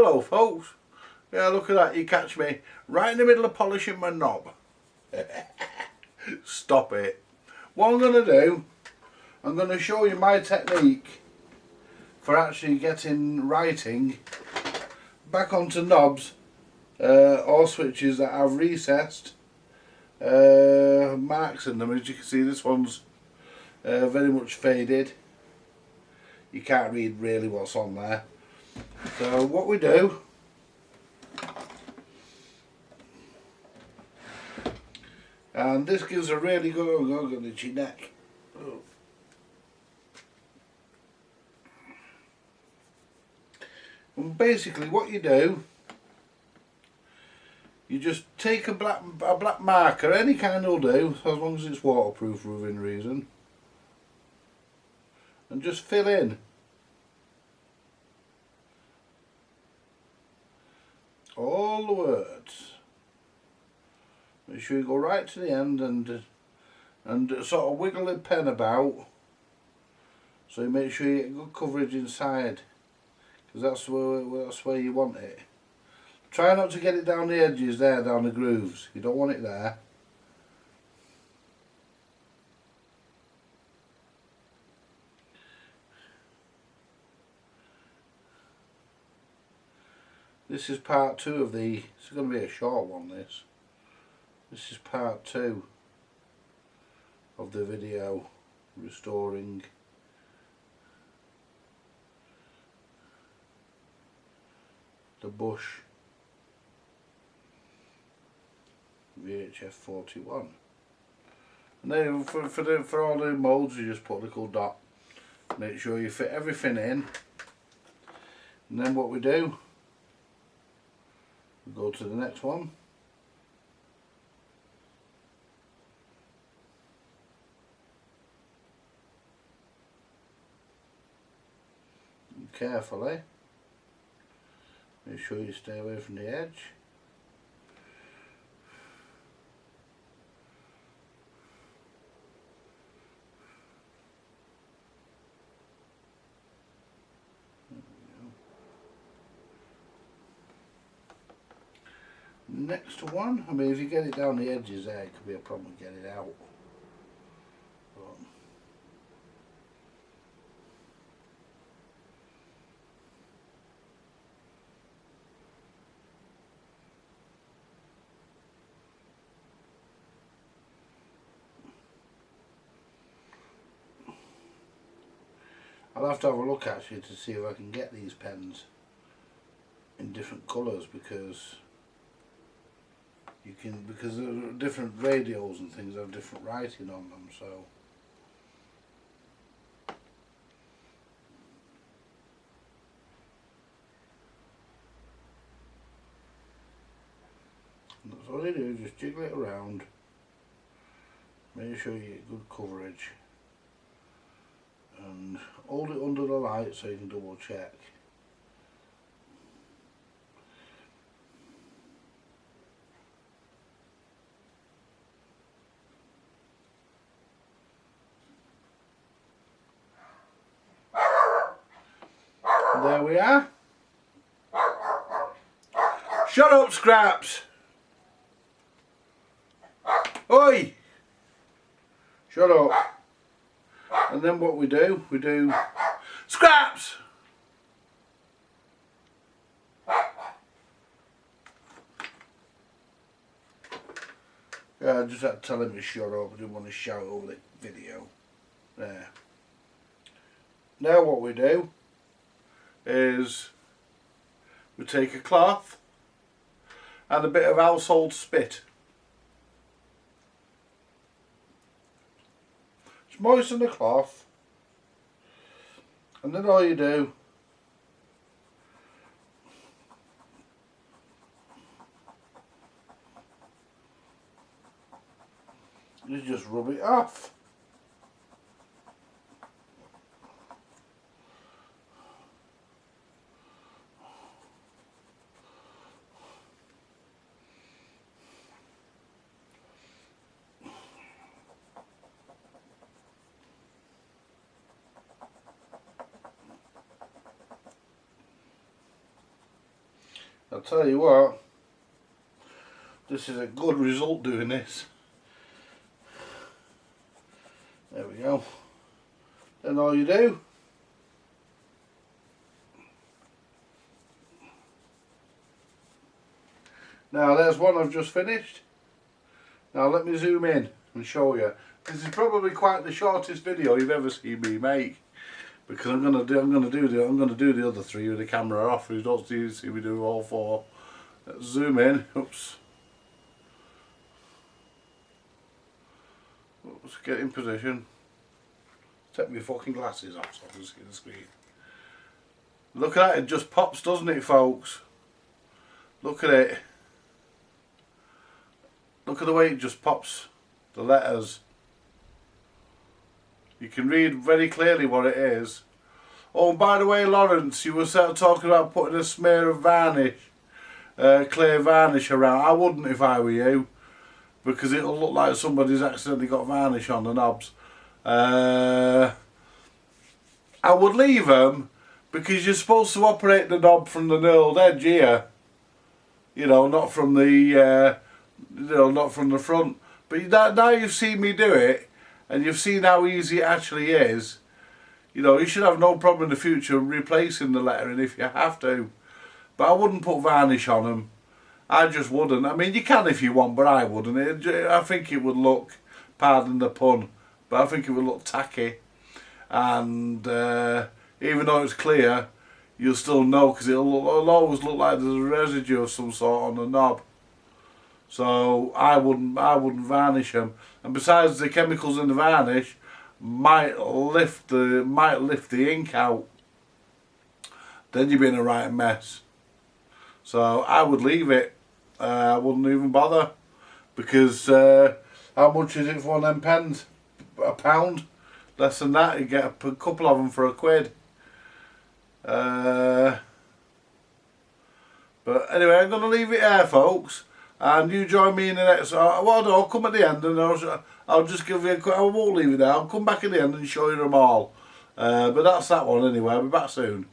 hello folks. Yeah, look at that, you catch me right in the middle of polishing my knob. Stop it. What I'm going to do, I'm going to show you my technique for actually getting writing back onto knobs or switches that I've recessed marks in them. As you can see, this one's very much faded. You can't read really what's on there. So what we do, and this gives a really good, oh, got itchy neck. Oh. And basically what you do, you just take a black marker, any kind will do, as long as it's waterproof within reason, and just fill in all the words. Make sure you go right to the end and sort of wiggle the pen about, so you make sure you get good coverage inside, because that's where you want it. Try not to get it down the edges there, down the grooves. You don't want it there. This is part 2 of the, it's going to be a short one this. This is part 2 of the video restoring the Bush VHF 41. And then for all the modes you just put a little dot. Make sure you fit everything in. And then what we do, we go to the next one. And carefully, make sure you stay away from the edge. Next one, I mean if you get it down the edges there, it could be a problem to get it out. But I'll have to have a look actually to see if I can get these pens in different colours, because you can, because there are different radios and things have different writing on them, so and that's all you do, just jiggle it around, make sure you get good coverage and hold it under the light so you can double check. There we are. Shut up, Scraps! Oi! Shut up. And then what we do Scraps! Yeah, I just had to tell him to shut up. I didn't want to shout over the video. There. Now what we do is we take a cloth and a bit of household spit. Just moisten the cloth, and then all you do is just rub it off. I'll tell you what, this is a good result doing this. There we go. Then all you do, now there's one I've just finished. Now let me zoom in and show you. This is probably quite the shortest video you've ever seen me make, because I'm gonna do the other three with the camera off. You don't see me do all four. Let's zoom in. Oops. Let's get in position. Take my fucking glasses off so I can see the screen. Look at that, it just pops, doesn't it, folks? Look at it. Look at the way it just pops the letters. You can read very clearly what it is. Oh, and by the way, Lawrence, you were talking about putting a smear of varnish, clear varnish around. I wouldn't if I were you, because it'll look like somebody's accidentally got varnish on the knobs. I would leave them, because you're supposed to operate the knob from the knurled edge here. You know, not from the, not from the front. But now you've seen me do it, and you've seen how easy it actually is. You know, you should have no problem in the future replacing the lettering if you have to. But I wouldn't put varnish on them. I just wouldn't. I mean, you can if you want, but I wouldn't. I think it would look, pardon the pun, but I think it would look tacky. And even though it's clear, you'll still know, because it'll always look like there's a residue of some sort on the knob. So I wouldn't varnish them. And besides, the chemicals in the varnish might lift the ink out. Then you'd be in a right mess. So I would leave it. I wouldn't even bother, because how much is it for one of them pens? £1? Less than that. You get a couple of them for £1. But anyway, I'm going to leave it there, folks. And you join me in the next. What I'll do, I'll come at the end, and I'll just give you a quick. I won't leave it there. I'll come back at the end and show you them all. But that's that one anyway. I'll be back soon.